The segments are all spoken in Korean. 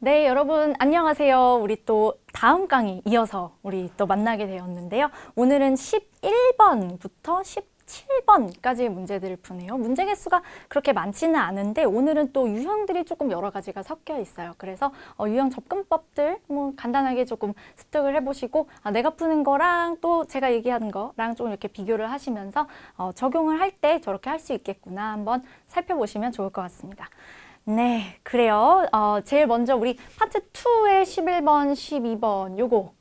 네, 여러분 안녕하세요. 우리 또 다음 강의 이어서 우리 또 만나게 되었는데요. 오늘은 11번부터 17번까지의 문제들을 푸네요. 문제 개수가 그렇게 많지는 않은데 오늘은 또 유형들이 조금 여러 가지가 섞여 있어요. 그래서 유형 접근법들 간단하게 조금 습득을 해보시고 내가 푸는 거랑 또 제가 얘기하는 거랑 좀 이렇게 비교를 하시면서 적용을 할 때 저렇게 할 수 있겠구나 한번 살펴보시면 좋을 것 같습니다. 네, 그래요. 제일 먼저 우리 파트 2의 11번, 12번 요거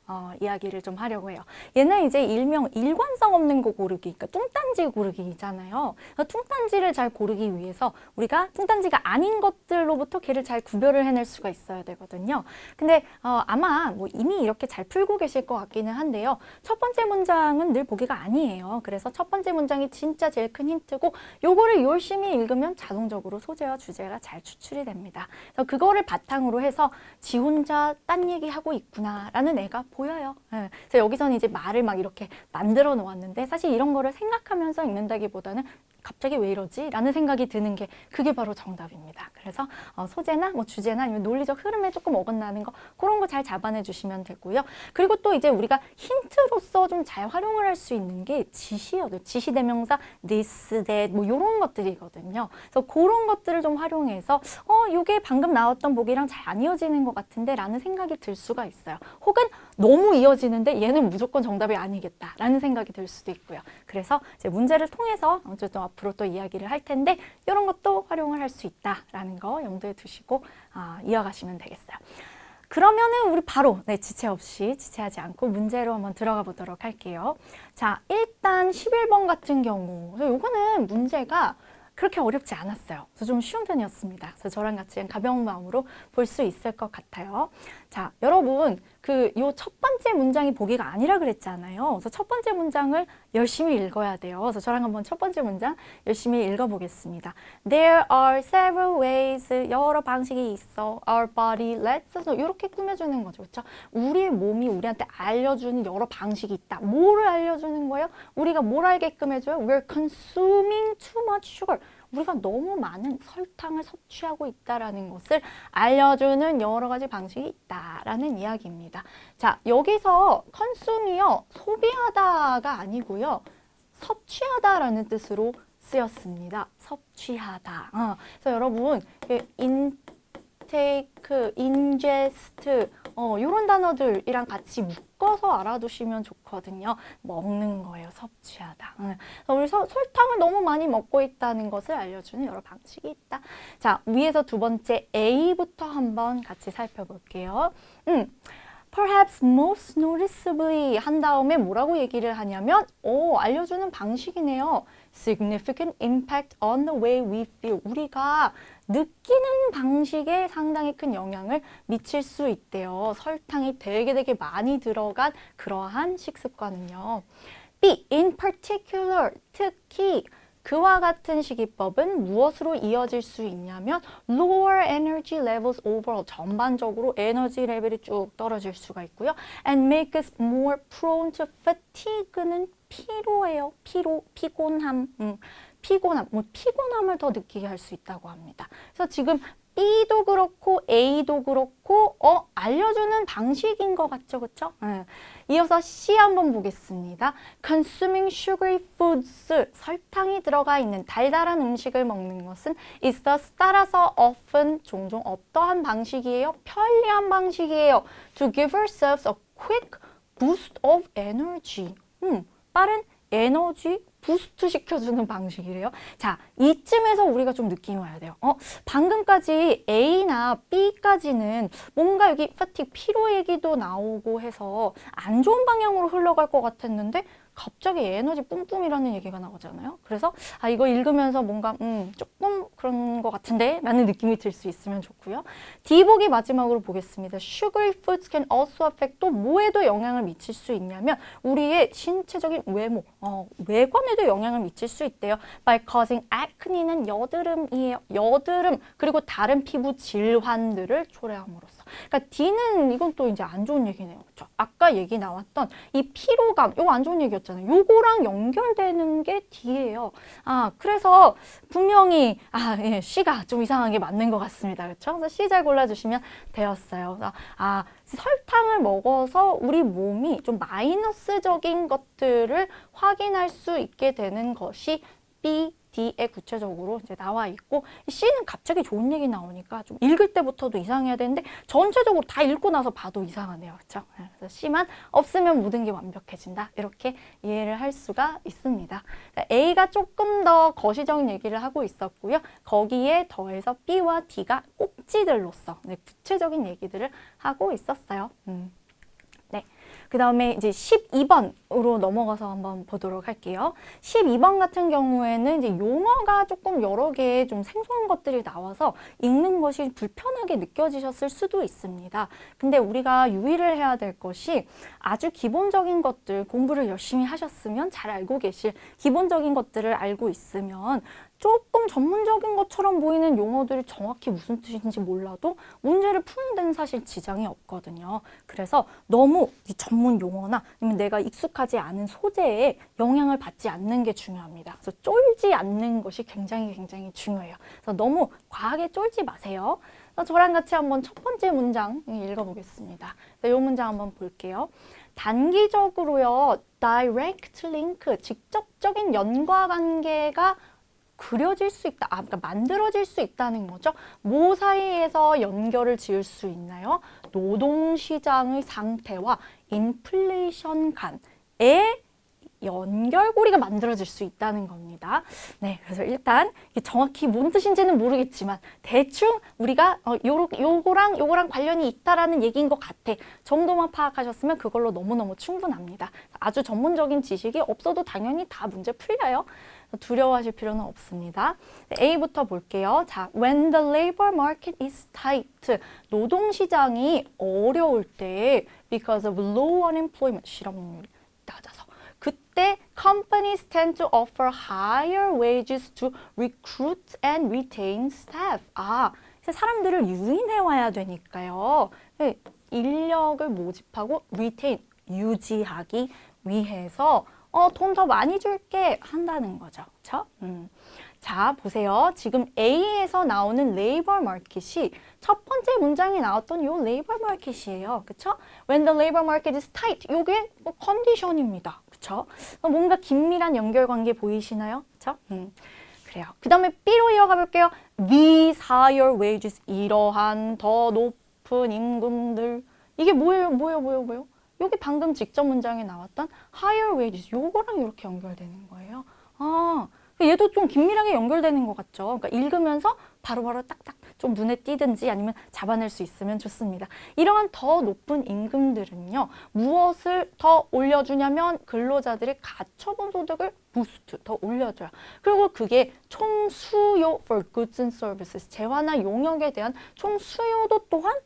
이야기를 좀 하려고 해요. 얘는 이제 일명 일관성 없는 거 고르기, 그러니까 뚱딴지 고르기잖아요. 뚱딴지를 잘 고르기 위해서 우리가 뚱딴지가 아닌 것들로부터 걔를 잘 구별을 해낼 수가 있어야 되거든요. 근데 아마 뭐 이미 이렇게 잘 풀고 계실 것 같기는 한데요. 첫 번째 문장은 늘 보기가 아니에요. 그래서 첫 번째 문장이 진짜 제일 큰 힌트고 요거를 열심히 읽으면 자동적으로 소재와 주제가 잘 추출이 됩니다. 그래서 그거를 바탕으로 해서 지 혼자 딴 얘기하고 있구나라는 애가 보여요. 네. 그래서 여기서는 이제 말을 막 이렇게 만들어 놓았는데 사실 이런 거를 생각하면서 읽는다기보다는 갑자기 왜 이러지? 라는 생각이 드는 게 그게 바로 정답입니다. 그래서 소재나 뭐 주제나 아니면 논리적 흐름에 조금 어긋나는 거 그런 거 잘 잡아내 주시면 되고요. 그리고 또 이제 우리가 힌트로서 좀 잘 활용을 할 수 있는 게 지시어들, 지시대명사 this, that 뭐 이런 것들이거든요. 그래서 그런 것들을 좀 활용해서 이게 방금 나왔던 보기랑 잘 안 이어지는 것 같은데 라는 생각이 들 수가 있어요. 혹은 너무 이어지는데 얘는 무조건 정답이 아니겠다 라는 생각이 들 수도 있고요. 그래서 이제 문제를 통해서 어쨌든 앞으로 또 이야기를 할 텐데 이런 것도 활용을 할 수 있다라는 거 염두에 두시고 이어가시면 되겠어요. 그러면은 우리 바로 지체하지 않고 문제로 한번 들어가 보도록 할게요. 자, 일단 11번 같은 경우 요거는 문제가 그렇게 어렵지 않았어요. 그래서 좀 쉬운 편이었습니다. 그래서 저랑 같이 가벼운 마음으로 볼 수 있을 것 같아요. 자, 여러분, 요 첫 번째 문장이 보기가 아니라 그랬잖아요. 그래서 첫 번째 문장을 열심히 읽어야 돼요. 그래서 저랑 한번 첫 번째 문장 열심히 읽어보겠습니다. There are several ways. 여러 방식이 있어. Our body lets us know. 이렇게 꾸며주는 거죠. 그렇죠? 우리의 몸이 우리한테 알려주는 여러 방식이 있다. 뭐를 알려주는 거예요? 우리가 뭘 알게끔 해줘요? We're consuming too much sugar. 우리가 너무 많은 설탕을 섭취하고 있다라는 것을 알려주는 여러 가지 방식이 있다라는 이야기입니다. 자, 여기서 consume이요, 소비하다가 아니고요, 섭취하다라는 뜻으로 쓰였습니다. 섭취하다. 그래서 여러분, intake, ingest, 이런 단어들이랑 같이 묶어서 알아두시면 좋거든요. 먹는 거예요. 섭취하다. 우리 설탕을 너무 많이 먹고 있다는 것을 알려주는 여러 방식이 있다. 자, 위에서 두 번째 A부터 한번 같이 살펴볼게요. Perhaps most noticeably 한 다음에 뭐라고 얘기를 하냐면 알려주는 방식이네요. Significant impact on the way we feel. 우리가 느끼는 방식에 상당히 큰 영향을 미칠 수 있대요. 설탕이 되게 많이 들어간 그러한 식습관은요. B. In particular, 특히 그와 같은 시기법은 무엇으로 이어질 수 있냐면 lower energy levels overall, 전반적으로 에너지 레벨이 쭉 떨어질 수가 있고요. And make us more prone to fatigue는 피로예요. 피곤함. 피곤함을 더 느끼게 할 수 있다고 합니다. 그래서 지금 B도 그렇고 A도 그렇고 알려주는 방식인 것 같죠, 그렇죠? 이어서 C 한번 보겠습니다. Consuming sugary foods, 설탕이 들어가 있는 달달한 음식을 먹는 것은 is thus 따라서 often 종종 어떠한 방식이에요? 편리한 방식이에요. To give ourselves a quick boost of energy. 빠른 에너지 부스트 시켜주는 방식이래요. 자, 이쯤에서 우리가 좀 느낌이 와야 돼요. 방금까지 A나 B까지는 뭔가 여기 fatigue, 피로 얘기도 나오고 해서 안 좋은 방향으로 흘러갈 것 같았는데 갑자기 에너지 뿜뿜이라는 얘기가 나오잖아요. 그래서 이거 읽으면서 뭔가 조금 그런 것 같은데 라는 느낌이 들 수 있으면 좋고요. D 보기 마지막으로 보겠습니다. Sugary foods can also affect, 또 뭐에도 영향을 미칠 수 있냐면 우리의 신체적인 외모, 외관에도 영향을 미칠 수 있대요. By causing acne는 여드름이에요. 여드름 그리고 다른 피부 질환들을 초래함으로써. 그러니까 D는 이건 또 이제 안 좋은 얘기네요. 그렇죠? 아까 얘기 나왔던 이 피로감, 이거 안 좋은 얘기였잖아요. 요거랑 연결되는 게 D예요. 그래서 분명히 예, C가 좀 이상하게 맞는 것 같습니다. 그렇죠? 그래서 C 잘 골라주시면 되었어요. 그래서 설탕을 먹어서 우리 몸이 좀 마이너스적인 것들을 확인할 수 있게 되는 것이 B, D에 구체적으로 이제 나와 있고, C는 갑자기 좋은 얘기 나오니까 좀 읽을 때부터도 이상해야 되는데 전체적으로 다 읽고 나서 봐도 이상하네요. 그렇죠? 그래서 C만 없으면 모든 게 완벽해진다. 이렇게 이해를 할 수가 있습니다. A가 조금 더 거시적인 얘기를 하고 있었고요. 거기에 더해서 B와 D가 꼭지들로서 구체적인 얘기들을 하고 있었어요. 네. 그 다음에 이제 12번으로 넘어가서 한번 보도록 할게요. 12번 같은 경우에는 이제 용어가 조금 여러 개의 좀 생소한 것들이 나와서 읽는 것이 불편하게 느껴지셨을 수도 있습니다. 근데 우리가 유의를 해야 될 것이 아주 기본적인 것들, 공부를 열심히 하셨으면 잘 알고 계실 기본적인 것들을 알고 있으면 조금 전문적인 것처럼 보이는 용어들이 정확히 무슨 뜻인지 몰라도 문제를 푸는 데는 사실 지장이 없거든요. 그래서 너무 이 전문 용어나 아니면 내가 익숙하지 않은 소재에 영향을 받지 않는 게 중요합니다. 그래서 쫄지 않는 것이 굉장히 중요해요. 그래서 너무 과하게 쫄지 마세요. 저랑 같이 한번 첫 번째 문장 읽어보겠습니다. 이 문장 한번 볼게요. 단기적으로요, direct link, 직접적인 연과 관계가 그려질 수 있다. 그러니까 만들어질 수 있다는 거죠. 뭐 사이에서 연결을 지을 수 있나요? 노동시장의 상태와 인플레이션 간의 연결고리가 만들어질 수 있다는 겁니다. 네, 그래서 일단 정확히 뭔 뜻인지는 모르겠지만 대충 우리가 요거랑 관련이 있다라는 얘기인 것 같아 정도만 파악하셨으면 그걸로 너무너무 충분합니다. 아주 전문적인 지식이 없어도 당연히 다 문제 풀려요. 두려워하실 필요는 없습니다. A부터 볼게요. 자, when the labor market is tight, 노동시장이 어려울 때 because of low unemployment, 실업률이 낮아서 그때 companies tend to offer higher wages to recruit and retain staff. 사람들을 유인해 와야 되니까요. 인력을 모집하고 retain, 유지하기 위해서 돈 더 많이 줄게 한다는 거죠. 그렇죠? 자, 보세요. 지금 A에서 나오는 레이버 마켓이 첫 번째 문장에 나왔던 요 레이버 마켓이에요. 그렇죠? When the labor market is tight. 요게 컨디션입니다. 그렇죠? 뭔가 긴밀한 연결관계 보이시나요? 그렇죠? 그래요. 그 다음에 B로 이어가 볼게요. These higher wages. 이러한 더 높은 임금들. 이게 뭐예요? 여기 방금 직접 문장에 나왔던 higher wages, 요거랑 이렇게 연결되는 거예요. 얘도 좀 긴밀하게 연결되는 것 같죠? 그러니까 읽으면서 바로바로 딱딱 좀 눈에 띄든지 아니면 잡아낼 수 있으면 좋습니다. 이러한 더 높은 임금들은요, 무엇을 더 올려주냐면 근로자들의 가처분 소득을 부스트, 더 올려줘요. 그리고 그게 총 수요 for goods and services, 재화나 용역에 대한 총 수요도 또한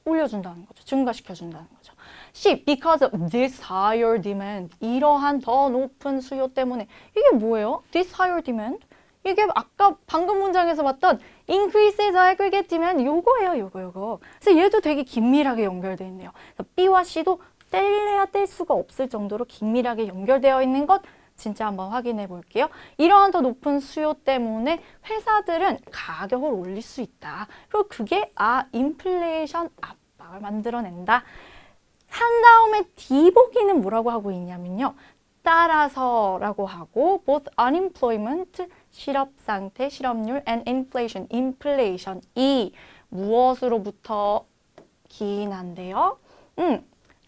올려준다는 거죠. 증가시켜준다는 거죠. C, because of this higher demand. 이러한 더 높은 수요 때문에. 이게 뭐예요? This higher demand? 이게 아까 방금 문장에서 봤던 increases aggregate demand 요거예요. 요거. 그래서 얘도 되게 긴밀하게 연결되어 있네요. B와 C도 뗄래야 뗄 수가 없을 정도로 긴밀하게 연결되어 있는 것 진짜 한번 확인해 볼게요. 이러한 더 높은 수요 때문에 회사들은 가격을 올릴 수 있다. 그리고 그게 인플레이션 압박을 만들어낸다. 한 다음에 D 보기는 뭐라고 하고 있냐면요. 따라서라고 하고 both unemployment, 실업 상태, 실업률 and inflation, inflation이 무엇으로부터 기인한데요?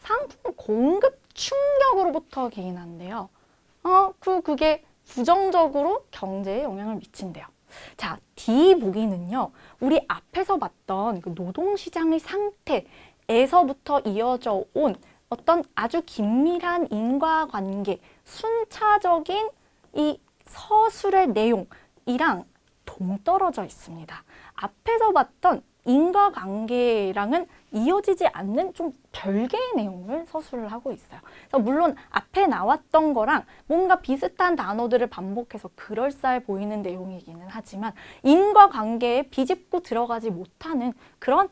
상품 공급 충격으로부터 기인한데요. 그게 부정적으로 경제에 영향을 미친대요. 자, D 보기는요. 우리 앞에서 봤던 그 노동시장의 상태에서부터 이어져 온 어떤 아주 긴밀한 인과관계, 순차적인 이 서술의 내용이랑 동떨어져 있습니다. 앞에서 봤던 인과관계랑은 이어지지 않는 좀 별개의 내용을 서술을 하고 있어요. 그래서 물론 앞에 나왔던 거랑 뭔가 비슷한 단어들을 반복해서 그럴싸해 보이는 내용이기는 하지만 인과관계에 비집고 들어가지 못하는 그런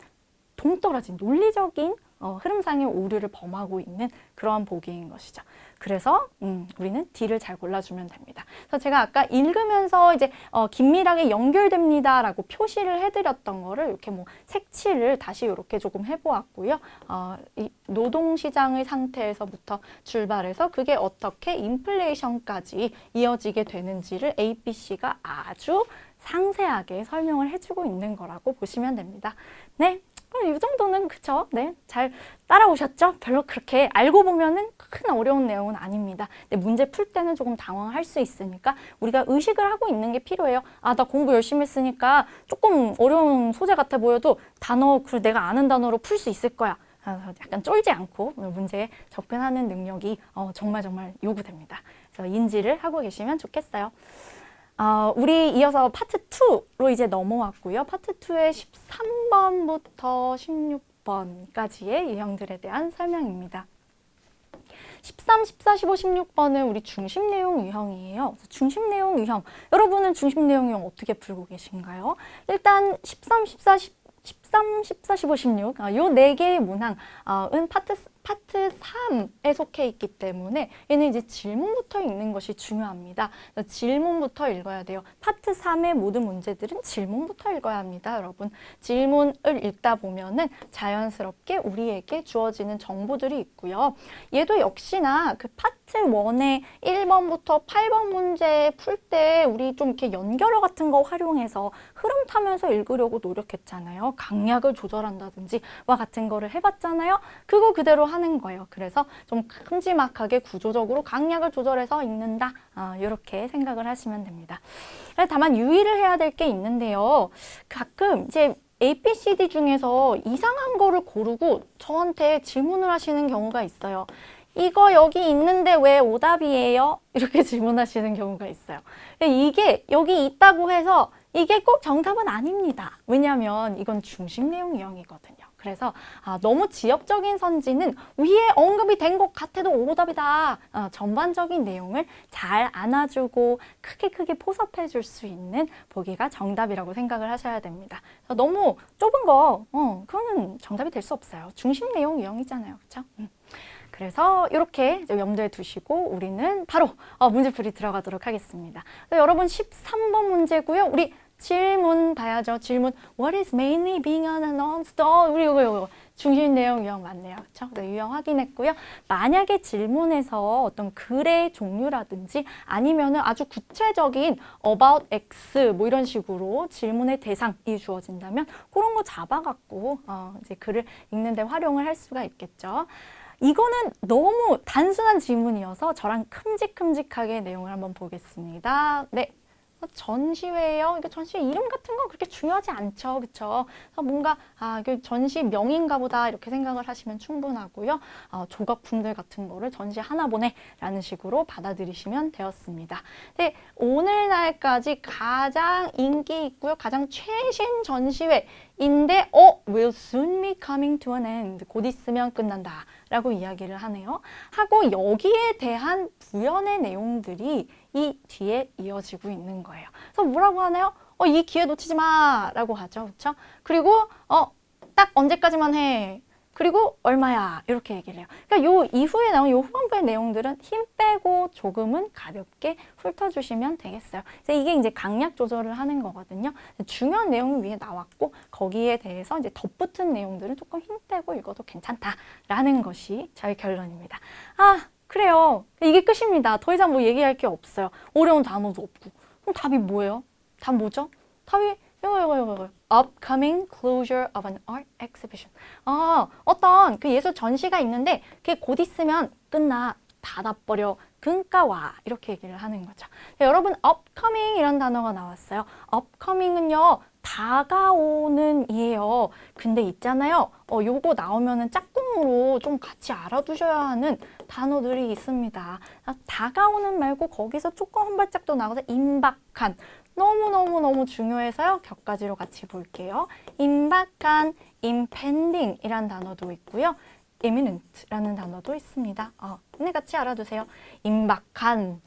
동떨어진 논리적인 흐름상의 오류를 범하고 있는 그러한 보기인 것이죠. 그래서 우리는 D를 잘 골라주면 됩니다. 그래서 제가 아까 읽으면서 이제 긴밀하게 연결됩니다라고 표시를 해드렸던 거를 이렇게 뭐 색칠을 다시 이렇게 조금 해보았고요. 이 노동시장의 상태에서부터 출발해서 그게 어떻게 인플레이션까지 이어지게 되는지를 ABC가 아주 상세하게 설명을 해주고 있는 거라고 보시면 됩니다. 네. 이 정도는 그쵸? 네, 잘 따라오셨죠? 별로 그렇게 알고 보면은 큰 어려운 내용은 아닙니다. 근데 문제 풀 때는 조금 당황할 수 있으니까 우리가 의식을 하고 있는 게 필요해요. 아, 나 공부 열심히 했으니까 조금 어려운 소재 같아 보여도 단어, 그리고 내가 아는 단어로 풀 수 있을 거야. 약간 쫄지 않고 문제에 접근하는 능력이 정말 요구됩니다. 그래서 인지를 하고 계시면 좋겠어요. 우리 이어서 파트 2로 이제 넘어왔고요. 파트 2의 13번부터 16번까지의 유형들에 대한 설명입니다. 13, 14, 15, 16번은 우리 중심 내용 유형이에요. 중심 내용 유형. 여러분은 중심 내용 유형 어떻게 풀고 계신가요? 일단 13, 14, 15, 16. 요 네 개의 문항은 파트 3에 속해 있기 때문에 얘는 이제 질문부터 읽는 것이 중요합니다. 질문부터 읽어야 돼요. 파트 3의 모든 문제들은 질문부터 읽어야 합니다, 여러분. 질문을 읽다 보면은 자연스럽게 우리에게 주어지는 정보들이 있고요. 얘도 역시나 그 파트 1의 1번부터 8번 문제 풀 때 우리 좀 이렇게 연결어 같은 거 활용해서 흐름 타면서 읽으려고 노력했잖아요. 강약을 조절한다든지 와 같은 거를 해봤잖아요. 그거 그대로 하는 거예요. 그래서 좀 큼지막하게 구조적으로 강약을 조절해서 읽는다. 이렇게 생각을 하시면 됩니다. 다만 유의를 해야 될 게 있는데요. 가끔 이제 ABCD 중에서 이상한 거를 고르고 저한테 질문을 하시는 경우가 있어요. 이거 여기 있는데 왜 오답이에요? 이렇게 질문하시는 경우가 있어요. 이게 여기 있다고 해서 이게 꼭 정답은 아닙니다. 왜냐하면 이건 중심 내용 유형이거든요. 그래서 너무 지엽적인 선지는 위에 언급이 된 것 같아도 오답이다. 전반적인 내용을 잘 안아주고 크게 포섭해 줄 수 있는 보기가 정답이라고 생각을 하셔야 됩니다. 너무 좁은 거 그거는 정답이 될 수 없어요. 중심 내용 유형이잖아요. 그렇죠? 그래서 이렇게 염두에 두시고 우리는 바로 문제풀이 들어가도록 하겠습니다. 여러분 13번 문제고요. 우리 질문 봐야죠. 질문. What is mainly being announced? 우리 이거 중심 내용 유형 맞네요. 그렇죠? 유형 확인했고요. 만약에 질문에서 어떤 글의 종류라든지 아니면은 아주 구체적인 about X 뭐 이런 식으로 질문의 대상이 주어진다면 그런 거 잡아갖고 이제 글을 읽는데 활용을 할 수가 있겠죠. 이거는 너무 단순한 질문이어서 저랑 큼직큼직하게 내용을 한번 보겠습니다. 네. 전시회예요. 이게 전시회 이름 같은 건 그렇게 중요하지 않죠. 그렇죠? 뭔가 이게 전시명인가 보다 이렇게 생각을 하시면 충분하고요. 조각품들 같은 거를 전시하나 보네 라는 식으로 받아들이시면 되었습니다. 네, 오늘날까지 가장 인기 있고요. 가장 최신 전시회인데 will soon be coming to an end. 곧 있으면 끝난다 라고 이야기를 하네요. 하고 여기에 대한 부연의 내용들이 이 뒤에 이어지고 있는 거예요. 그래서 뭐라고 하나요? 이 기회 놓치지 마 라고 하죠. 그렇죠? 그리고 딱 언제까지만 해. 그리고 얼마야 이렇게 얘기를 해요. 그러니까 요 이후에 나온 요 후반부의 내용들은 힘 빼고 조금은 가볍게 훑어주시면 되겠어요. 그래서 이게 이제 강약 조절을 하는 거거든요. 중요한 내용이 위에 나왔고 거기에 대해서 이제 덧붙은 내용들은 조금 힘 빼고 읽어도 괜찮다라는 것이 저의 결론입니다. 그래요. 이게 끝입니다. 더 이상 뭐 얘기할 게 없어요. 어려운 단어도 없고. 그럼 답이 뭐예요? 답 뭐죠? 답이 이거. Upcoming closure of an art exhibition. 어떤 그 예술 전시가 있는데 그게 곧 있으면 끝나. 닫아버려. 그러니까 와. 이렇게 얘기를 하는 거죠. 여러분 upcoming 이런 단어가 나왔어요. upcoming은요. 다가오는 이에요. 근데 있잖아요. 요거 나오면은 짝꿍으로 좀 같이 알아두셔야 하는 단어들이 있습니다. 다가오는 말고 거기서 조금 한 발짝 더 나가서 임박한. 너무 중요해서요. 격가지로 같이 볼게요. 임박한, impending 이란 단어도 있고요. imminent라는 단어도 있습니다. 근데 같이 알아두세요. 임박한,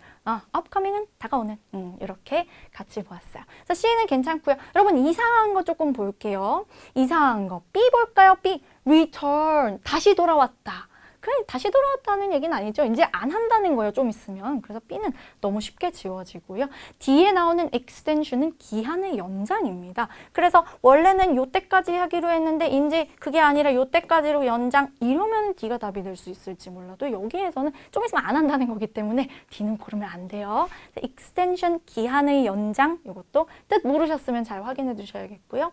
upcoming은 다가오는, 이렇게 같이 보았어요. 그래서 C는 괜찮고요. 여러분 이상한 거 조금 볼게요. 이상한 거 B 볼까요? B, return, 다시 돌아왔다. 그래, 다시 돌아왔다는 얘기는 아니죠. 이제 안 한다는 거예요, 좀 있으면. 그래서 B는 너무 쉽게 지워지고요. D에 나오는 extension은 기한의 연장입니다. 그래서 원래는 요때까지 하기로 했는데 이제 그게 아니라 요때까지로 연장, 이러면 D가 답이 될 수 있을지 몰라도 여기에서는 좀 있으면 안 한다는 거기 때문에 D는 고르면 안 돼요. extension, 기한의 연장, 이것도 뜻 모르셨으면 잘 확인해 두셔야겠고요.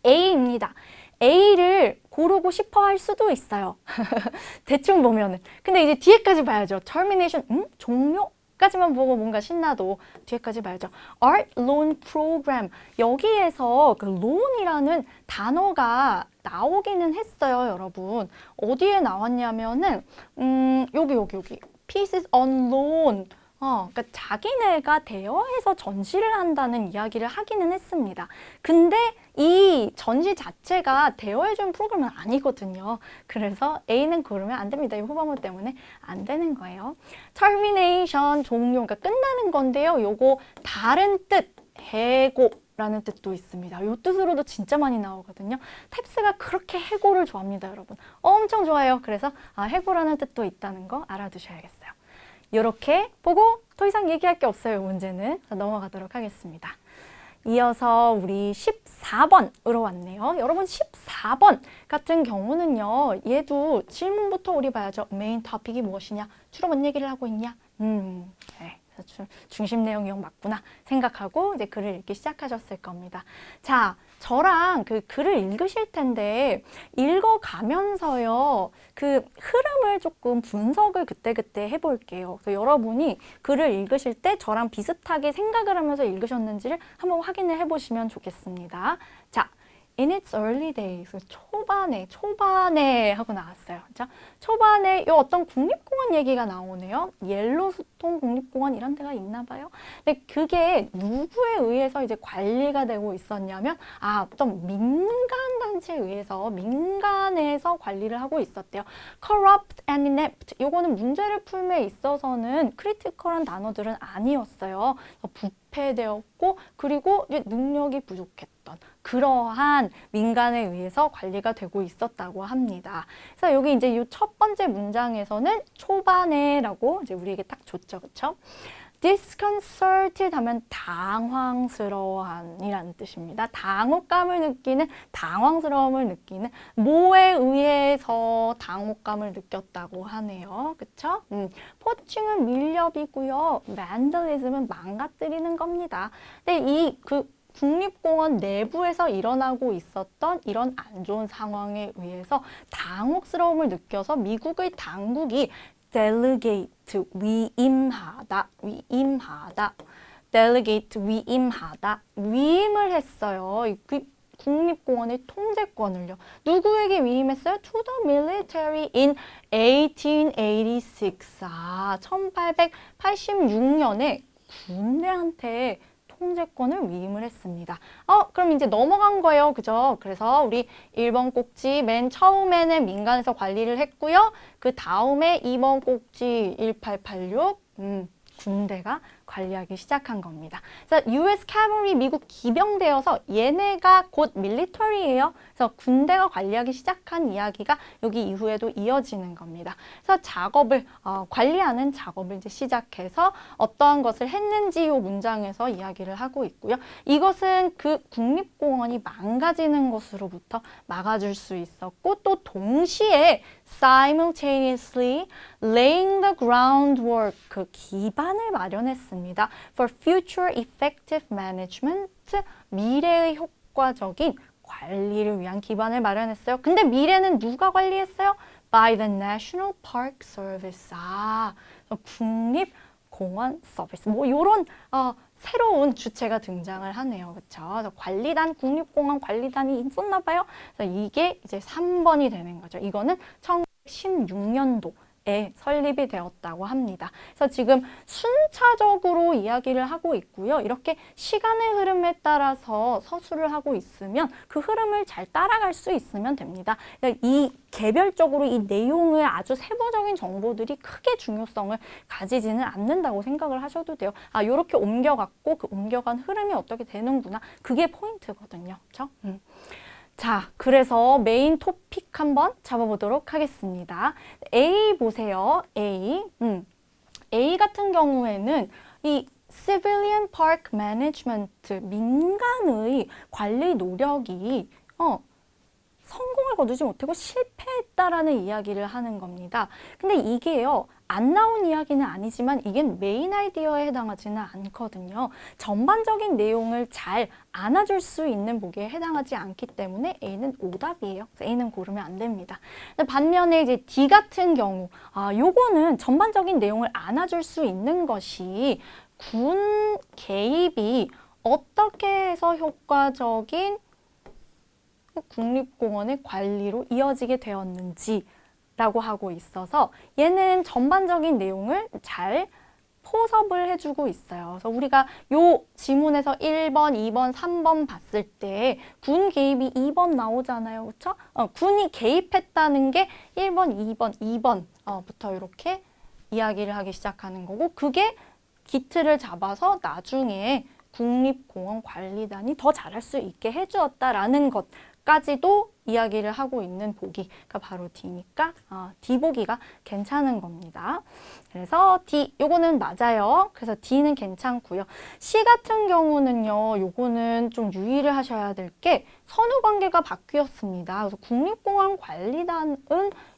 A입니다. A를 고르고 싶어 할 수도 있어요. 대충 보면은. 근데 이제 뒤에까지 봐야죠. termination, 종료까지만 보고 뭔가 신나도 뒤에까지 봐야죠. Art Loan Program. 여기에서 그 loan이라는 단어가 나오기는 했어요, 여러분. 어디에 나왔냐면은, 여기. Pieces on loan. 그러니까 자기네가 대여해서 전시를 한다는 이야기를 하기는 했습니다. 근데 이 전시 자체가 대여해준 프로그램은 아니거든요. 그래서 A는 고르면 안 됩니다. 이 후반부 때문에 안 되는 거예요. termination, 종료, 그러니까 끝나는 건데요. 요거 다른 뜻, 해고라는 뜻도 있습니다. 이 뜻으로도 진짜 많이 나오거든요. 탭스가 그렇게 해고를 좋아합니다, 여러분. 엄청 좋아해요. 그래서 해고라는 뜻도 있다는 거 알아두셔야겠어요. 이렇게 보고 더 이상 얘기할 게 없어요, 문제는. 넘어가도록 하겠습니다. 이어서 우리 14번으로 왔네요. 여러분 14번 같은 경우는요. 얘도 질문부터 우리 봐야죠. 메인 토픽이 무엇이냐? 주로 뭔 얘기를 하고 있냐? 네. 중심 내용 이용 맞구나 생각하고 이제 글을 읽기 시작하셨을 겁니다. 자, 저랑 그 글을 읽으실 텐데 읽어가면서요. 그 흐름을 조금 분석을 그때그때 해볼게요. 그래서 여러분이 글을 읽으실 때 저랑 비슷하게 생각을 하면서 읽으셨는지를 한번 확인을 해보시면 좋겠습니다. 자, In its early days, 초반에 하고 나왔어요. 자, 초반에 요 어떤 국립공원 얘기가 나오네요. 옐로스톤 국립공원 이런 데가 있나 봐요. 근데 그게 누구에 의해서 이제 관리가 되고 있었냐면 어떤 민간 단체에 의해서 민간에서 관리를 하고 있었대요. Corrupt and inept. 요거는 문제를 풀에 있어서는 크리티컬한 단어들은 아니었어요. 부패되었고 그리고 능력이 부족했던 그러한 민간에 의해서 관리가 되고 있었다고 합니다. 그래서 여기 이제 이 첫 번째 문장에서는 초반에라고 이제 우리에게 딱 줬죠, 그렇죠? disconcerted 하면 당황스러워한 이라는 뜻입니다. 당혹감을 느끼는, 당황스러움을 느끼는, 뭐에 의해서 당혹감을 느꼈다고 하네요. 그쵸? 포칭은 밀렵이고요. vandalism은 망가뜨리는 겁니다. 근데 이 국립공원 내부에서 일어나고 있었던 이런 안 좋은 상황에 의해서 당혹스러움을 느껴서 미국의 당국이 delegate, 위임하다, delegate, 위임을 했어요. 국립공원의 통제권을요. 누구에게 위임했어요? To the military in 1886. 1886년에 군대한테 통제권을 위임을 했습니다. 그럼 이제 넘어간 거예요. 그죠? 그래서 우리 1번 꼭지 맨 처음에는 민간에서 관리를 했고요. 그 다음에 2번 꼭지 1886 군대가 관리하기 시작한 겁니다. 그래서 US Cavalry 미국 기병대여서 얘네가 곧 밀리터리예요. 그래서 군대가 관리하기 시작한 이야기가 여기 이후에도 이어지는 겁니다. 그래서 작업을 관리하는 작업을 이제 시작해서 어떠한 것을 했는지 이 문장에서 이야기를 하고 있고요. 이것은 그 국립공원이 망가지는 것으로부터 막아줄 수 있었고 또 동시에 simultaneously laying the groundwork 그 기반을 마련했습니다. For future effective management 미래의 효과적인 관리를 위한 기반을 마련했어요. 근데 미래는 누가 관리했어요? By the National Park Service. 국립공원 서비스. 뭐 이런 새로운 주체가 등장을 하네요. 그렇죠? 관리단, 국립공원 관리단이 있었나 봐요. 그래서 이게 이제 3번이 되는 거죠. 이거는 1916년도 설립이 되었다고 합니다. 그래서 지금 순차적으로 이야기를 하고 있고요. 이렇게 시간의 흐름에 따라서 서술을 하고 있으면 그 흐름을 잘 따라갈 수 있으면 됩니다. 이 개별적으로 이 내용의 아주 세부적인 정보들이 크게 중요성을 가지지는 않는다고 생각을 하셔도 돼요. 아, 요렇게 옮겨갔고 그 옮겨간 흐름이 어떻게 되는구나. 그게 포인트거든요. 그렇죠? 자, 그래서 메인 토픽 한번 잡아보도록 하겠습니다. A 보세요. A 같은 경우에는 이 Civilian Park Management, 민간의 관리 노력이 성공을 거두지 못하고 실패했다라는 이야기를 하는 겁니다. 근데 이게요, 안 나온 이야기는 아니지만 이게 메인 아이디어에 해당하지는 않거든요. 전반적인 내용을 잘 안아줄 수 있는 보기에 해당하지 않기 때문에 A는 오답이에요. 그래서 A는 고르면 안 됩니다. 반면에 이제 D 같은 경우, 요거는 전반적인 내용을 안아줄 수 있는 것이 군 개입이 어떻게 해서 효과적인 국립공원의 관리로 이어지게 되었는지 라고 하고 있어서 얘는 전반적인 내용을 잘 포섭을 해주고 있어요. 그래서 우리가 요 지문에서 1번, 2번, 3번 봤을 때 군 개입이 2번 나오잖아요. 그렇죠? 군이 개입했다는 게 1번, 2번, 2번부터 이렇게 이야기를 하기 시작하는 거고 그게 기틀을 잡아서 나중에 국립공원 관리단이 더 잘할 수 있게 해주었다라는 것까지도 이야기를 하고 있는 보기가 바로 D니까 D 보기가 괜찮은 겁니다. 그래서 D, 요거는 맞아요. 그래서 D는 괜찮고요. C 같은 경우는요, 요거는 좀 유의를 하셔야 될 게 선후 관계가 바뀌었습니다. 그래서 국립공원 관리단은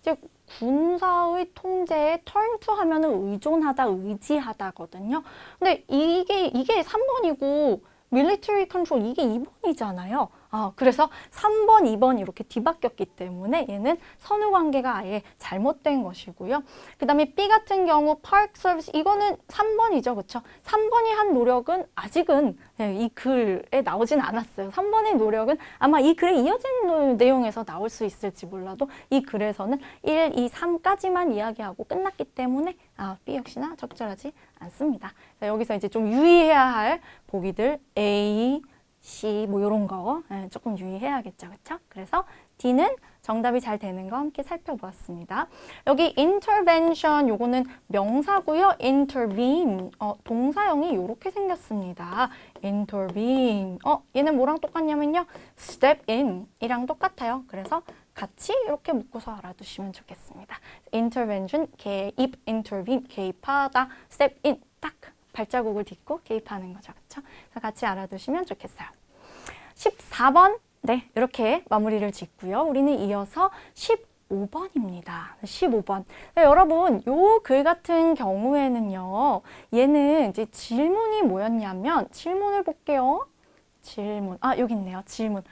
이제 군사의 통제에 턴투 하면은 의존하다, 의지하다거든요. 근데 이게 3번이고 밀리터리 컨트롤 이게 2번이잖아요. 그래서 3번, 2번 이렇게 뒤바뀌었기 때문에 얘는 선후 관계가 아예 잘못된 것이고요. 그 다음에 B 같은 경우 파크 서비스 이거는 3번이죠. 그렇죠? 3번이 한 노력은 아직은 이 글에 나오진 않았어요. 3번의 노력은 아마 이 글에 이어진 내용에서 나올 수 있을지 몰라도 이 글에서는 1, 2, 3까지만 이야기하고 끝났기 때문에 B 역시나 적절하지 않습니다. 여기서 이제 좀 유의해야 할 보기들 A, C 뭐 이런 거 조금 유의해야겠죠. 그렇죠? 그래서 D는 정답이 잘 되는 거 함께 살펴보았습니다. 여기 intervention 요거는 명사고요. intervene 동사형이 이렇게 생겼습니다. intervene 얘는 뭐랑 똑같냐면요. step in 이랑 똑같아요. 그래서 같이 이렇게 묶어서 알아두시면 좋겠습니다. intervention 개입, intervene 개입하다, step in 딱 발자국을 딛고 개입하는 거죠. 그렇죠? 그래서 같이 알아두시면 좋겠어요. 14번 네, 이렇게 마무리를 짓고요. 우리는 이어서 15번입니다. 15번. 네, 여러분, 요 글 같은 경우에는요. 얘는 이제 질문이 뭐였냐면 질문을 볼게요. 질문. 여기 있네요. 질문.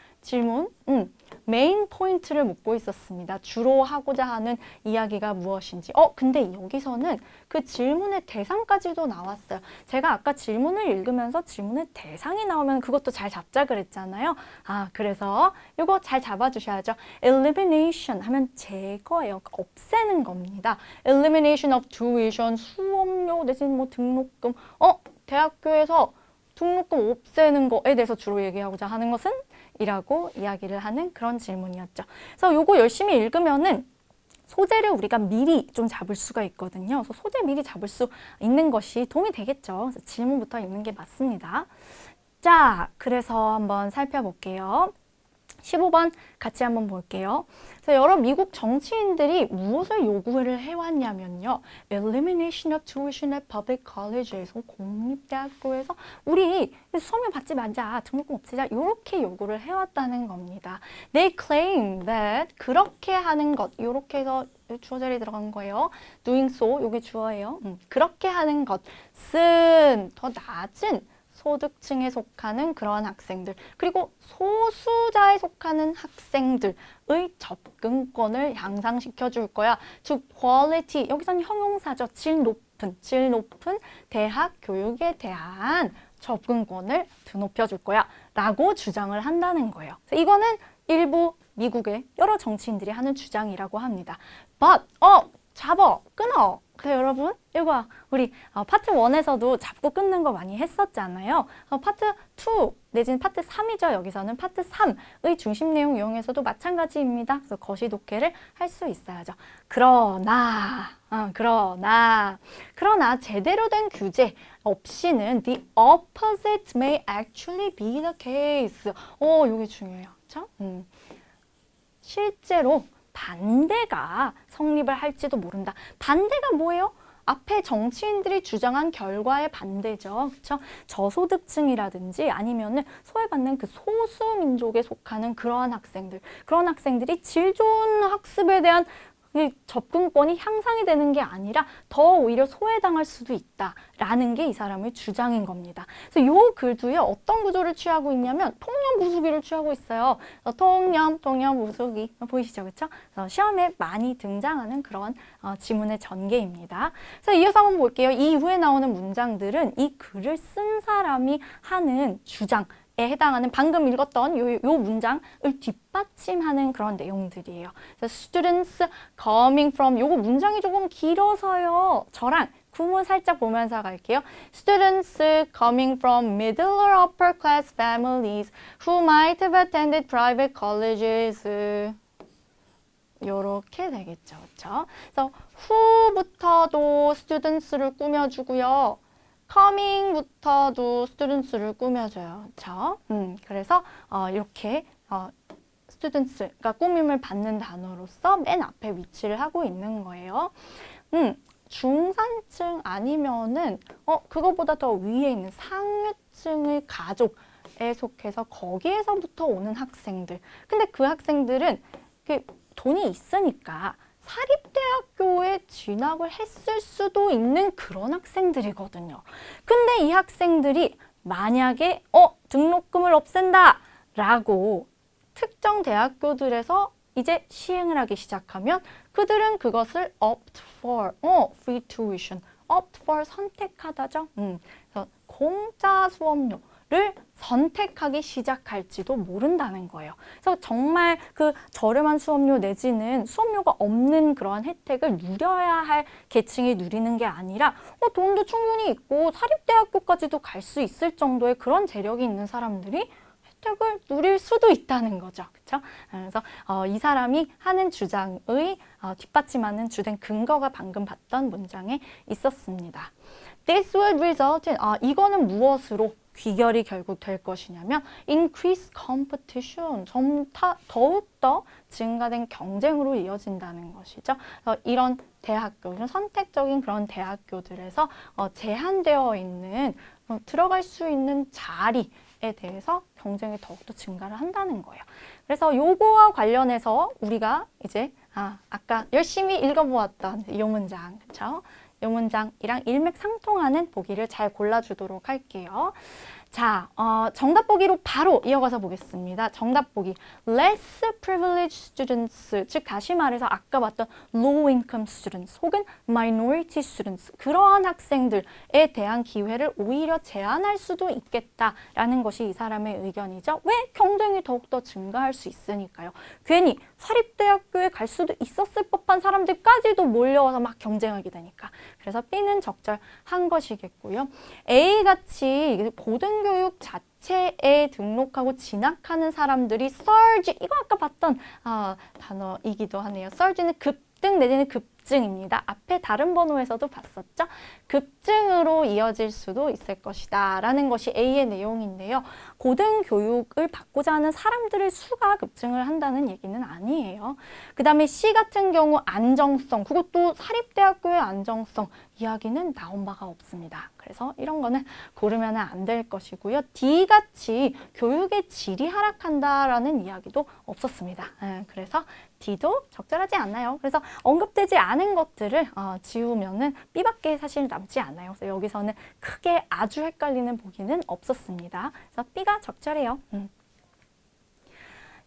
메인 포인트를 묻고 있었습니다. 주로 하고자 하는 이야기가 무엇인지. 근데 여기서는 그 질문의 대상까지도 나왔어요. 제가 아까 질문을 읽으면서 질문의 대상이 나오면 그것도 잘 잡자 그랬잖아요. 그래서 이거 잘 잡아주셔야죠. elimination 하면 제거예요. 없애는 겁니다. elimination of tuition, 수업료 대신 뭐 등록금. 대학교에서 등록금 없애는 거에 대해서 주로 얘기하고자 하는 것은? 이라고 이야기를 하는 그런 질문이었죠. 그래서 요거 열심히 읽으면은 소재를 우리가 미리 좀 잡을 수가 있거든요. 그래서 소재 미리 잡을 수 있는 것이 도움이 되겠죠. 그래서 질문부터 읽는 게 맞습니다. 자, 그래서 한번 살펴볼게요. 15번 같이 한번 볼게요. 그래서 여러 미국 정치인들이 무엇을 요구를 해왔냐면요. Elimination of tuition at public college에서 공립대학교에서 우리 수업료 받지 말자, 등록금 없애자 이렇게 요구를 해왔다는 겁니다. They claim that 그렇게 하는 것, 이렇게 해서 주어 자리에 들어간 거예요. doing so, 이게 주어예요. 그렇게 하는 것은 더 낮은 소득층에 속하는 그러한 학생들 그리고 소수자에 속하는 학생들의 접근권을 향상시켜 줄 거야. 즉 quality 여기서는 형용사죠. 질 높은 대학 교육에 대한 접근권을 드높여 줄 거야 라고 주장을 한다는 거예요. 이거는 일부 미국의 여러 정치인들이 하는 주장이라고 합니다. But 잡어, 끊어. 그래요, 여러분? 이거 우리 파트 1에서도 잡고 끊는 거 많이 했었잖아요. 파트 2 내지는 파트 3이죠. 여기서는 파트 3의 중심 내용 이용해서도 마찬가지입니다. 그래서 거시독해를 할 수 있어야죠. 그러나 제대로 된 규제 없이는 the opposite may actually be the case. 이게 중요해요. 그렇죠? 실제로 반대가 성립을 할지도 모른다. 반대가 뭐예요? 앞에 정치인들이 주장한 결과의 반대죠. 그렇죠? 저소득층이라든지 아니면은 소외받는 그 소수민족에 속하는 그런 학생들이 질 좋은 학습에 대한 이 접근권이 향상이 되는 게 아니라 더 오히려 소외당할 수도 있다라는 게 이 사람의 주장인 겁니다. 그래서 요 글도요, 어떤 구조를 취하고 있냐면 통념 부수기를 취하고 있어요. 통념 부수기 보이시죠, 그렇죠? 시험에 많이 등장하는 그런 지문의 전개입니다. 그래서 이어서 한번 볼게요. 이 이후에 나오는 문장들은 이 글을 쓴 사람이 하는 주장 에 해당하는 방금 읽었던 요 문장을 뒷받침하는 그런 내용들이에요. Students coming from 요거 문장이 조금 길어서요. 저랑 구문 살짝 보면서 갈게요. Students coming from middle or upper class families who might have attended private colleges. 요렇게 되겠죠. 그렇죠? 그래서 who부터도 students를 꾸며주고요. coming부터도 students를 꾸며줘요. 그렇죠? 그래서 이렇게 students가 꾸밈을 받는 단어로서 맨 앞에 위치를 하고 있는 거예요. 중산층 아니면은 그거보다 더 위에 있는 상류층의 가족에 속해서 거기에서부터 오는 학생들. 근데 그 학생들은 돈이 있으니까 사립대학교에 진학을 했을 수도 있는 그런 학생들이거든요. 근데 이 학생들이 만약에 등록금을 없앤다 라고 특정 대학교들에서 이제 시행을 하기 시작하면 그들은 그것을 opt for, free tuition, opt for 선택하다죠. 그래서 공짜 수업료를 선택하기 시작할지도 모른다는 거예요. 그래서 정말 그 저렴한 수업료 내지는 수업료가 없는 그런 혜택을 누려야 할 계층이 누리는 게 아니라 돈도 충분히 있고 사립대학교까지도 갈 수 있을 정도의 그런 재력이 있는 사람들이 혜택을 누릴 수도 있다는 거죠. 그렇죠? 그래서 이 사람이 하는 주장의 뒷받침하는 주된 근거가 방금 봤던 문장에 있었습니다. This will result in, 이거는 무엇으로 귀결이 결국 될 것이냐면 increased competition, 더욱더 증가된 경쟁으로 이어진다는 것이죠. 이런 대학교, 이런 선택적인 그런 대학교들에서 제한되어 있는 들어갈 수 있는 자리에 대해서 경쟁이 더욱더 증가를 한다는 거예요. 그래서 요거와 관련해서 우리가 이제 아까 열심히 읽어보았던 이 문장, 그렇죠? 이 문장이랑 일맥상통하는 보기를 잘 골라주도록 할게요. 자, 정답 보기로 바로 이어가서 보겠습니다. 정답 보기. Less privileged students, 즉 다시 말해서 아까 봤던 low income students 혹은 minority students, 그러한 학생들에 대한 기회를 오히려 제한할 수도 있겠다라는 것이 이 사람의 의견이죠. 왜? 경쟁이 더욱더 증가할 수 있으니까요. 괜히 사립대학교에 갈 수도 있었을 법한 사람들까지도 몰려와서 막 경쟁하게 되니까. 그래서 B는 적절한 것이겠고요. A같이 고등교육 자체에 등록하고 진학하는 사람들이 surge, 이거 아까 봤던 단어이기도 하네요. surge는 급등 내지는 급증입니다. 앞에 다른 번호에서도 봤었죠? 급증으로 이어질 수도 있을 것이다 라는 것이 A의 내용인데요. 고등교육을 받고자 하는 사람들의 수가 급증을 한다는 얘기는 아니에요. 그 다음에 C 같은 경우 안정성, 그것도 사립대학교의 안정성 이야기는 나온 바가 없습니다. 그래서 이런 거는 고르면 안 될 것이고요. D같이 교육의 질이 하락한다라는 이야기도 없었습니다. 그래서 D도 적절하지 않나요? 그래서 언급되지 않은 것들을 지우면은 B밖에 사실 남지 않아요. 그래서 여기서는 크게 아주 헷갈리는 보기는 없었습니다. 그래서 B가 적절해요.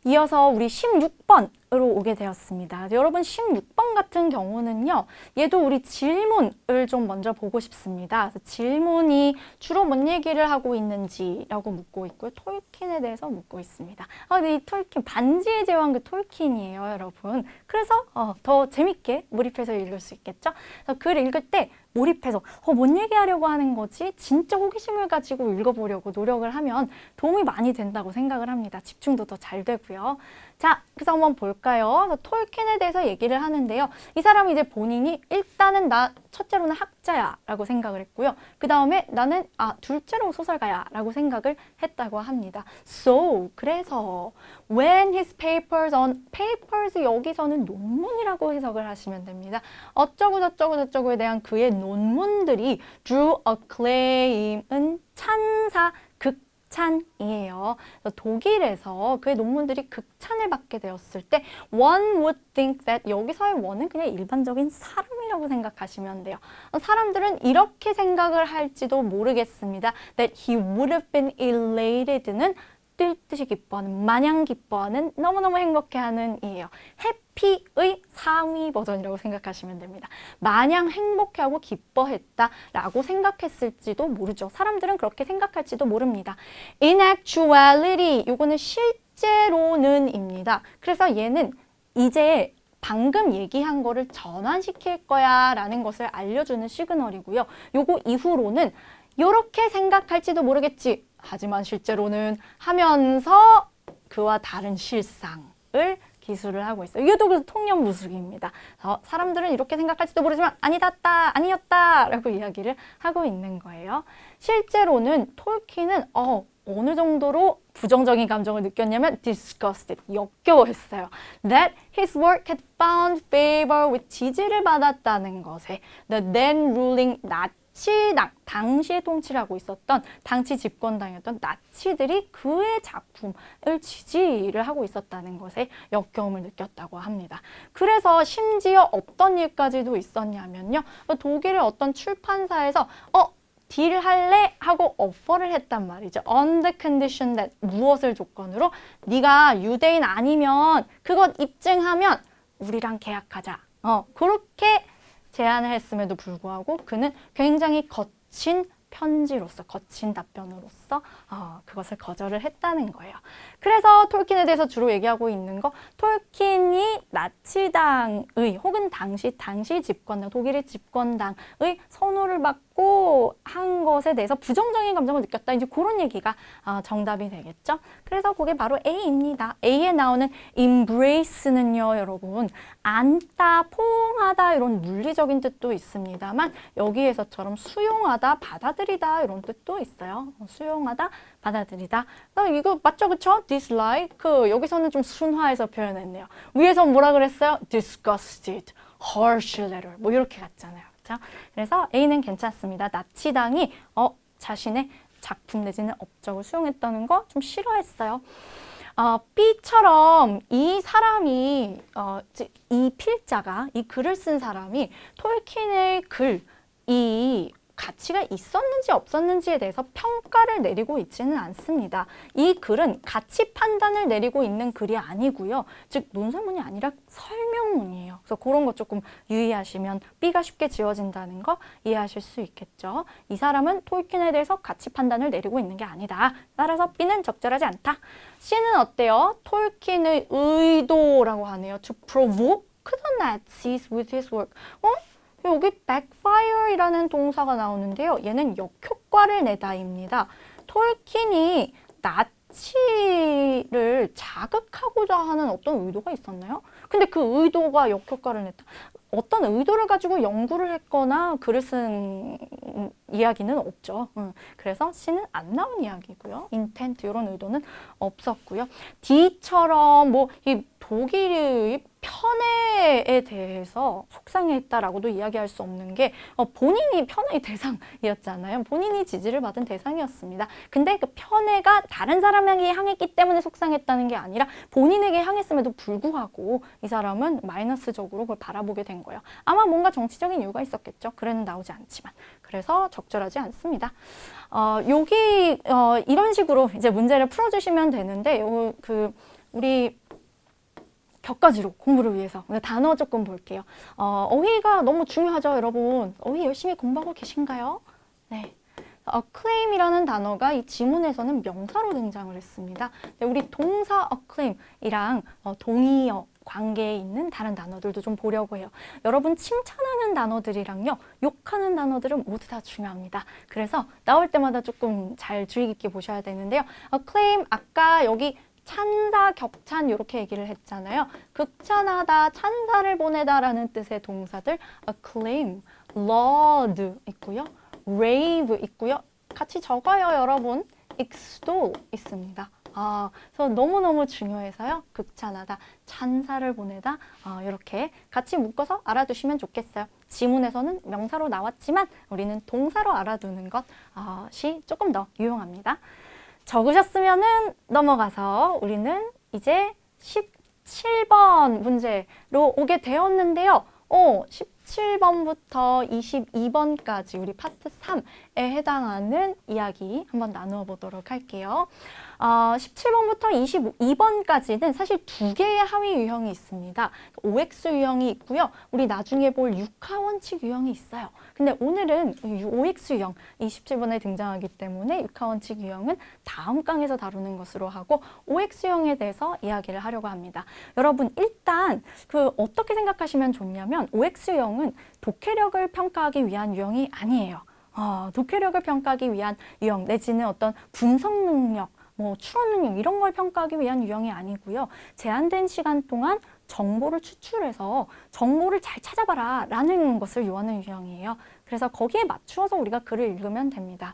이어서 우리 16번 으로 오게 되었습니다. 여러분 16번 같은 경우는요. 얘도 우리 질문을 좀 먼저 보고 싶습니다. 그래서 질문이 주로 뭔 얘기를 하고 있는지라고 묻고 있고요. 톨킨에 대해서 묻고 있습니다. 근데 이 톨킨, 반지의 제왕 그 톨킨이에요, 여러분. 그래서 더 재밌게 몰입해서 읽을 수 있겠죠? 그래서 글 읽을 때 몰입해서 뭔 얘기하려고 하는 거지? 진짜 호기심을 가지고 읽어보려고 노력을 하면 도움이 많이 된다고 생각을 합니다. 집중도 더 잘 되고요. 자, 그래서 한번 볼까요? 톨킨에 대해서 얘기를 하는데요. 이 사람이 이제 본인이 일단은 첫째로는 학자야 라고 생각을 했고요. 그 다음에 나는 둘째로 소설가야 라고 생각을 했다고 합니다. So, 그래서 when his papers 여기서는 논문이라고 해석을 하시면 됩니다. 어쩌고 저쩌고에 대한 그의 논문들이 drew acclaim은 찬사, 극찬이에요. 독일에서 그의 논문들이 극찬을 받게 되었을 때 one would think that 여기서의 one은 그냥 일반적인 사람이라고 생각하시면 돼요. 사람들은 이렇게 생각을 할지도 모르겠습니다. that he would have been elated는 뛸 듯이 기뻐하는, 마냥 기뻐하는, 너무너무 행복해하는 이에요. 해피의 상위 버전이라고 생각하시면 됩니다. 마냥 행복해하고 기뻐했다라고 생각했을지도 모르죠. 사람들은 그렇게 생각할지도 모릅니다. In actuality, 요거는 실제로는입니다. 그래서 얘는 이제 방금 얘기한 거를 전환시킬 거야 라는 것을 알려주는 시그널이고요. 요거 이후로는 요렇게 생각할지도 모르겠지. 하지만 실제로는 하면서 그와 다른 실상을 기술을 하고 있어요. 이것도 그래서 통념무수기입니다. 사람들은 이렇게 생각할지도 모르지만 아니었다 라고 이야기를 하고 있는 거예요. 실제로는 톨킨은 어느 정도로 부정적인 감정을 느꼈냐면 disgusted, 역겨워했어요. That his work had found favor with 지지를 받았다는 것에 the then ruling 나치당, 당시에 통치를 하고 있었던 당시 집권당이었던 나치들이 그의 작품을 지지를 하고 있었다는 것에 역겨움을 느꼈다고 합니다. 그래서 심지어 어떤 일까지도 있었냐면요. 독일의 어떤 출판사에서 딜할래? 하고 오퍼를 했단 말이죠. On the condition that 무엇을 조건으로? 네가 유대인 아니면 그것 입증하면 우리랑 계약하자. 그렇게 제안을 했음에도 불구하고 그는 굉장히 거친 편지로서, 거친 답변으로서 그것을 거절을 했다는 거예요. 그래서 톨킨에 대해서 주로 얘기하고 있는 거, 톨킨이 나치당의 혹은 당시 집권당, 독일의 집권당의 선호를 받고 한 것에 대해서 부정적인 감정을 느꼈다. 이제 그런 얘기가 정답이 되겠죠. 그래서 그게 바로 A입니다. A에 나오는 embrace는요, 여러분, 안다, 포옹하다 이런 물리적인 뜻도 있습니다만 여기에서처럼 수용하다, 받아들이다 이런 뜻도 있어요. 수용하다, 받아들이다. 이거 맞죠, 그쵸? dislike. 여기서는 좀 순화해서 표현했네요. 위에서 뭐라 그랬어요? disgusted, harsh letter. 뭐 이렇게 갔잖아요. 그렇죠? 그래서 A는 괜찮습니다. 나치당이 자신의 작품 내지는 업적을 수용했다는 거 좀 싫어했어요. B처럼 이 사람이 이 필자가 이 글을 쓴 사람이 톨킨의 이 가치가 있었는지 없었는지에 대해서 평가를 내리고 있지는 않습니다. 이 글은 가치 판단을 내리고 있는 글이 아니고요. 즉 논설문이 아니라 설명문이에요. 그래서 그런 거 조금 유의하시면 B가 쉽게 지워진다는 거 이해하실 수 있겠죠. 이 사람은 톨킨에 대해서 가치 판단을 내리고 있는 게 아니다. 따라서 B는 적절하지 않다. C는 어때요? 톨킨의 의도라고 하네요. To provoke the Nazis with his work. 여기 backfire이라는 동사가 나오는데요. 얘는 역효과를 내다입니다. 톨킨이 나치를 자극하고자 하는 어떤 의도가 있었나요? 근데 그 의도가 역효과를 냈다. 어떤 의도를 가지고 연구를 했거나 글을 쓴 이야기는 없죠. 그래서 C는 안 나온 이야기고요. intent 이런 의도는 없었고요. D처럼 이 독일의 편애에 대해서 속상해했다라고도 이야기할 수 없는 게 본인이 편애의 대상이었잖아요. 본인이 지지를 받은 대상이었습니다. 근데 그 편애가 다른 사람에게 향했기 때문에 속상했다는 게 아니라 본인에게 향했음에도 불구하고 이 사람은 마이너스적으로 그걸 바라보게 된 거예요. 아마 뭔가 정치적인 이유가 있었겠죠. 글에는 나오지 않지만. 그래서 적절하지 않습니다. 여기 이런 식으로 이제 문제를 풀어주시면 되는데 우리 격가지로 공부를 위해서 오늘 단어 조금 볼게요. 어휘가 너무 중요하죠, 여러분. 어휘 열심히 공부하고 계신가요? 네. acclaim이라는 단어가 이 지문에서는 명사로 등장을 했습니다. 네, 우리 동사 acclaim이랑 동의어 관계에 있는 다른 단어들도 좀 보려고 해요. 여러분 칭찬하는 단어들이랑요, 욕하는 단어들은 모두 다 중요합니다. 그래서 나올 때마다 조금 잘 주의 깊게 보셔야 되는데요. acclaim, 아까 여기 찬사, 격찬 이렇게 얘기를 했잖아요. 극찬하다, 찬사를 보내다 라는 뜻의 동사들 acclaim, laud 있고요. rave 있고요. 같이 적어요, 여러분. extol 있습니다. 그래서 너무너무 중요해서요. 극찬하다, 찬사를 보내다 이렇게 같이 묶어서 알아두시면 좋겠어요. 지문에서는 명사로 나왔지만 우리는 동사로 알아두는 것이 조금 더 유용합니다. 적으셨으면은 넘어가서 우리는 이제 17번 문제로 오게 되었는데요. 17번부터 22번까지 우리 파트 3에 해당하는 이야기 한번 나누어 보도록 할게요. 17번부터 22번까지는 사실 두 개의 하위 유형이 있습니다. OX 유형이 있고요. 우리 나중에 볼 육하 원칙 유형이 있어요. 근데 오늘은 OX 유형, 이 17번에 등장하기 때문에 육하 원칙 유형은 다음 강에서 다루는 것으로 하고 OX 유형에 대해서 이야기를 하려고 합니다. 여러분 일단 어떻게 생각하시면 좋냐면 OX 유형은 독해력을 평가하기 위한 유형이 아니에요. 독해력을 평가하기 위한 유형 내지는 어떤 분석 능력, 추론 능력 이런 걸 평가하기 위한 유형이 아니고요. 제한된 시간 동안 정보를 추출해서 정보를 잘 찾아봐라 라는 것을 요하는 유형이에요. 그래서 거기에 맞추어서 우리가 글을 읽으면 됩니다.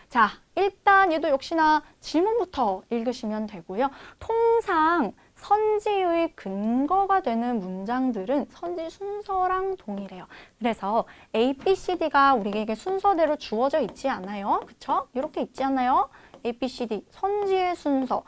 자, 일단 얘도 역시나 질문부터 읽으시면 되고요. 통상 선지의 근거가 되는 문장들은 선지 순서랑 동일해요. 그래서 A, B, C, D가 우리에게 순서대로 주어져 있지 않아요. 그쵸? 이렇게 있지 않아요? A, B, C, D, 선지의 순서.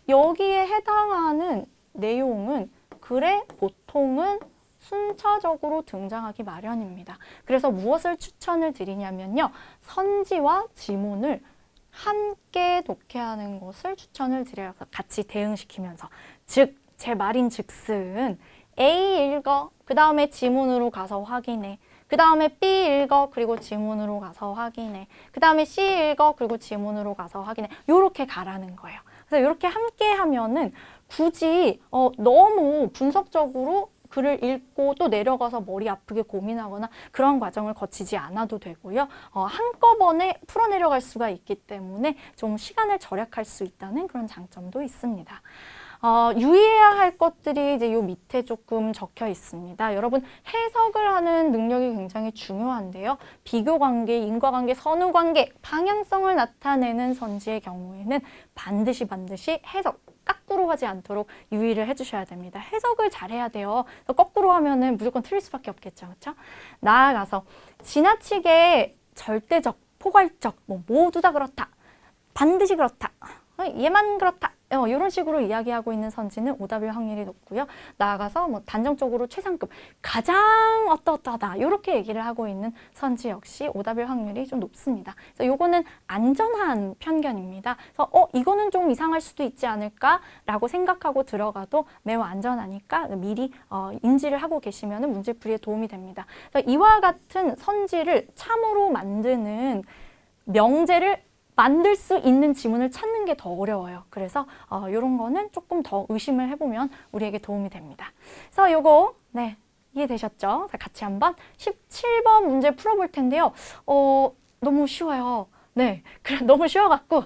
여기에 해당하는 내용은 글에 보통은 순차적으로 등장하기 마련입니다. 그래서 무엇을 추천을 드리냐면요. 선지와 지문을 함께 독해하는 것을 추천을 드려요. 같이 대응시키면서. 즉, 제 말인 즉슨 A 읽어, 그 다음에 지문으로 가서 확인해. 그 다음에 B 읽어, 그리고 지문으로 가서 확인해. 그 다음에 C 읽어, 그리고 지문으로 가서 확인해. 요렇게 가라는 거예요. 그래서 이렇게 함께 하면은 굳이 너무 분석적으로 글을 읽고 또 내려가서 머리 아프게 고민하거나 그런 과정을 거치지 않아도 되고요. 한꺼번에 풀어내려갈 수가 있기 때문에 좀 시간을 절약할 수 있다는 그런 장점도 있습니다. 유의해야 할 것들이 이제 요 밑에 조금 적혀 있습니다. 여러분 해석을 하는 능력이 굉장히 중요한데요. 비교관계, 인과관계, 선후관계, 방향성을 나타내는 선지의 경우에는 반드시 해석, 거꾸로 하지 않도록 유의를 해주셔야 됩니다. 해석을 잘해야 돼요. 거꾸로 하면은 무조건 틀릴 수밖에 없겠죠. 그렇죠? 나아가서 지나치게 절대적, 포괄적, 모두 다 그렇다. 반드시 그렇다. 얘만 그렇다. 이런 식으로 이야기하고 있는 선지는 오답일 확률이 높고요. 나아가서 단정적으로 최상급, 가장 어떠하다 이렇게 얘기를 하고 있는 선지 역시 오답일 확률이 좀 높습니다. 그래서 요거는 안전한 편견입니다. 그래서 이거는 좀 이상할 수도 있지 않을까라고 생각하고 들어가도 매우 안전하니까 미리 인지를 하고 계시면 문제풀이에 도움이 됩니다. 그래서 이와 같은 선지를 참으로 만드는 명제를 만들 수 있는 지문을 찾는 게 더 어려워요. 그래서 이런 거는 조금 더 의심을 해보면 우리에게 도움이 됩니다. 그래서 요거 이해되셨죠? 자, 같이 한번 17번 문제 풀어볼 텐데요. 너무 쉬워요. 네, 너무 쉬워갖고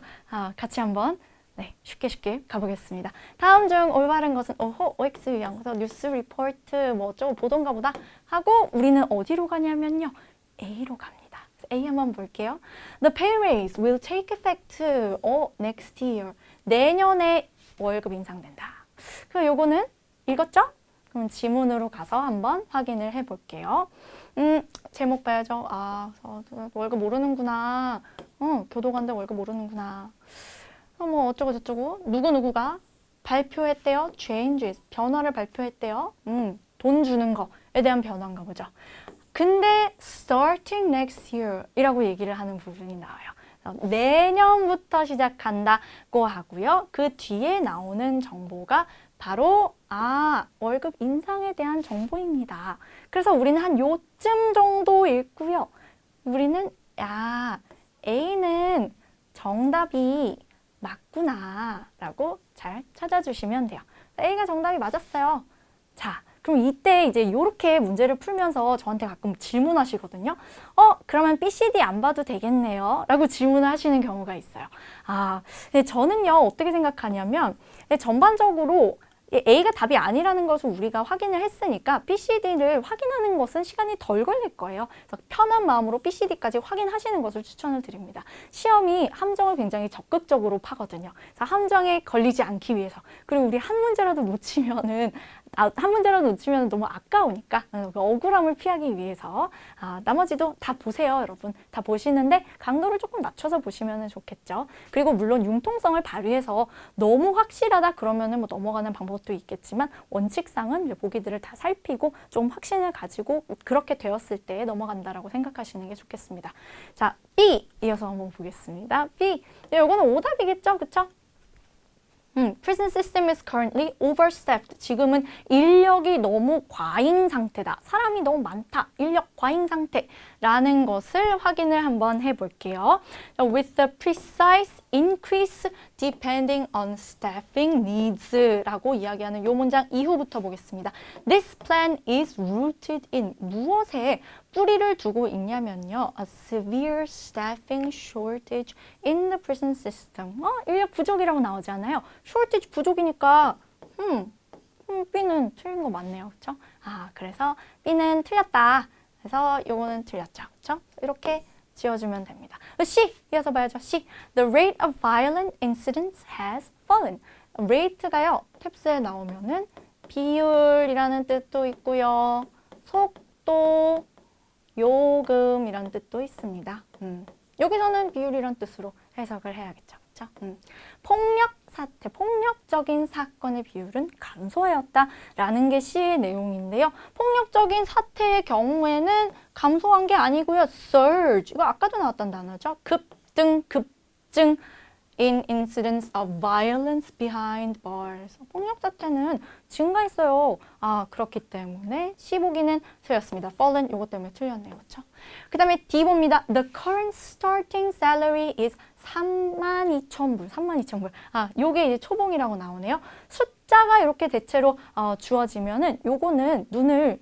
같이 한번 쉽게 가보겠습니다. 다음 중 올바른 것은 OX 유형, 그래서 뉴스 리포트 어쩌고 보던가 보다 하고 우리는 어디로 가냐면요. A로 갑니다. A 한번 볼게요. The pay raise will take effect next year. 내년에 월급 인상된다. 그럼 요거는 읽었죠? 그럼 지문으로 가서 한번 확인을 해볼게요. 제목 봐야죠. 월급 모르는구나. 교도관들 월급 모르는구나. 어쩌고 저쩌고. 누구누구가 발표했대요. changes. 변화를 발표했대요. 돈 주는 거에 대한 변화인가 보죠. 근데 starting next year 이라고 얘기를 하는 부분이 나와요. 내년부터 시작한다고 하고요. 그 뒤에 나오는 정보가 바로 월급 인상에 대한 정보입니다. 그래서 우리는 한 요쯤 정도 읽고요. 우리는 A는 정답이 맞구나 라고 잘 찾아주시면 돼요. A가 정답이 맞았어요. 자, 그럼 이때 이제 이렇게 문제를 풀면서 저한테 가끔 질문하시거든요. 그러면 BCD 안 봐도 되겠네요 라고 질문을 하시는 경우가 있어요. 근데 저는요, 어떻게 생각하냐면 전반적으로 A가 답이 아니라는 것을 우리가 확인을 했으니까 BCD를 확인하는 것은 시간이 덜 걸릴 거예요. 그래서 편한 마음으로 BCD까지 확인하시는 것을 추천을 드립니다. 시험이 함정을 굉장히 적극적으로 파거든요. 그래서 함정에 걸리지 않기 위해서. 그리고 우리 한 문제라도 놓치면은 너무 아까우니까 그 억울함을 피하기 위해서 나머지도 다 보세요, 여러분. 다 보시는데 강도를 조금 낮춰서 보시면 좋겠죠. 그리고 물론 융통성을 발휘해서 너무 확실하다 그러면은 뭐 넘어가는 방법도 있겠지만 원칙상은 보기들을 다 살피고 좀 확신을 가지고 그렇게 되었을 때 넘어간다라고 생각하시는 게 좋겠습니다. 자, B 이어서 한번 보겠습니다. B. 이거는 오답이겠죠, 그쵸? Prison system is currently overstaffed. 지금은 인력이 너무 과잉 상태다. 사람이 너무 많다. 인력 과잉 상태라는 것을 확인을 한번 해볼게요. With the precise increase depending on staffing needs 라고 이야기하는 이 문장 이후부터 보겠습니다. This plan is rooted in 무엇에 뿌리를 두고 있냐면요. A severe staffing shortage in the prison system. 인력 부족이라고 나오잖아요. shortage 부족이니까 B는 틀린 거 맞네요. 그렇죠? 그래서 B는 틀렸다. 그래서 요거는 틀렸죠. 그렇죠? 이렇게 지어주면 됩니다. C, 이어서 봐야죠. C. The rate of violent incidents has fallen. rate가요. 탭스에 나오면은 비율이라는 뜻도 있고요. 속도, 요금이라는 뜻도 있습니다. 여기서는 비율이란 뜻으로 해석을 해야겠죠. 그렇죠? 폭력 사태, 폭력적인 사건의 비율은 감소하였다라는 게 C의 내용인데요. 폭력적인 사태의 경우에는 감소한 게 아니고요. surge, 이거 아까도 나왔던 단어죠. 급등, 급증 in incidents of violence behind bars. 폭력 사태는 증가했어요. 그렇기 때문에 C 보기는 틀렸습니다. fallen 이것 때문에 틀렸네요. 그렇죠? 그 다음에 D 봅니다. The current starting salary is 32,000불. 32,000불. 요게 이제 초봉이라고 나오네요. 숫자가 이렇게 대체로 주어지면은 요거는 눈을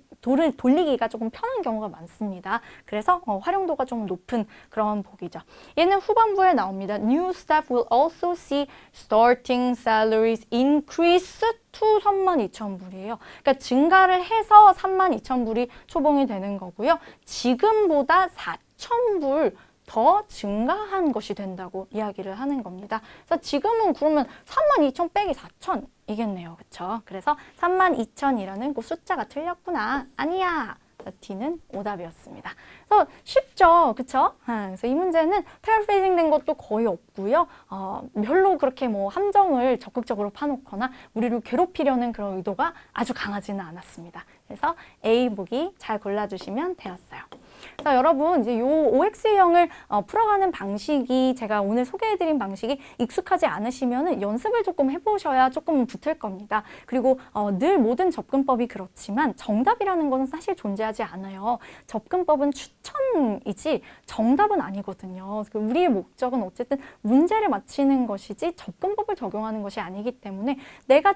돌리기가 조금 편한 경우가 많습니다. 그래서 활용도가 좀 높은 그런 복이죠. 얘는 후반부에 나옵니다. New staff will also see starting salaries increase to 32,000불이에요. 그러니까 증가를 해서 32,000불이 초봉이 되는 거고요. 지금보다 4,000불 더 증가한 것이 된다고 이야기를 하는 겁니다. 그래서 지금은 그러면 32,000 빼기 4,000 이겠네요. 그렇죠? 그래서 32,000이라는 그 숫자가 틀렸구나. 아니야. D는 오답이었습니다. 그래서 쉽죠? 그쵸? 그래서 이 문제는 패러프레이징 된 것도 거의 없고요. 별로 그렇게 뭐 함정을 적극적으로 파놓거나 우리를 괴롭히려는 그런 의도가 아주 강하지는 않았습니다. 그래서 A 보기 잘 골라주시면 되었어요. 그래서 여러분 이제 요 OX형을 풀어가는 방식이 제가 오늘 소개해드린 방식이 익숙하지 않으시면은 연습을 조금 해보셔야 조금 붙을 겁니다. 그리고 늘 모든 접근법이 그렇지만 정답이라는 것은 사실 존재하지 않아요. 접근법은 추천이지 정답은 아니거든요. 우리의 목적은 어쨌든 문제를 맞히는 것이지 접근법을 적용하는 것이 아니기 때문에 내가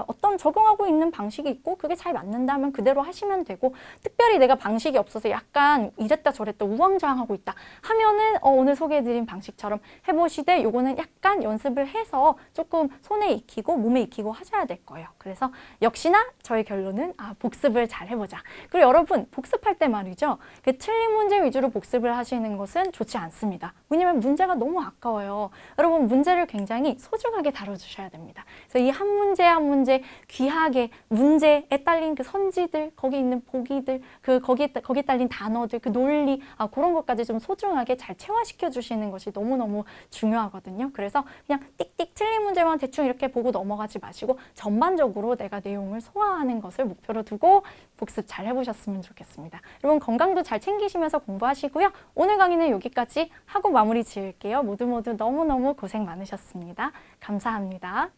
어떤 적용하고 있는 방식이 있고 그게 잘 맞는다면 그대로 하시면 되고 특별히 내가 방식이 없어서 약간 이랬다 저랬다 우왕좌왕하고 있다 하면은 오늘 소개해드린 방식처럼 해보시되 요거는 약간 연습을 해서 조금 손에 익히고 몸에 익히고 하셔야 될 거예요. 그래서 역시나 저의 결론은 복습을 잘 해보자. 그리고 여러분 복습할 때 말이죠. 그 틀린 문제 위주로 복습을 하시는 것은 좋지 않습니다. 왜냐면 문제가 너무 아까워요. 여러분 문제를 굉장히 소중하게 다뤄주셔야 됩니다. 그래서 이 한 문제 한 문제 귀하게 문제에 딸린 그 선지들 거기 있는 보기들 거기에 딸린 단어들 그 논리 그런 것까지 좀 소중하게 잘 체화시켜 주시는 것이 너무너무 중요하거든요. 그래서 그냥 띡띡 틀린 문제만 대충 이렇게 보고 넘어가지 마시고 전반적으로 내가 내용을 소화하는 것을 목표로 두고 복습 잘 해보셨으면 좋겠습니다. 여러분 건강도 잘 챙기시면서 공부하시고요. 오늘 강의는 여기까지 하고 마무리 지을게요. 모두 너무너무 고생 많으셨습니다. 감사합니다.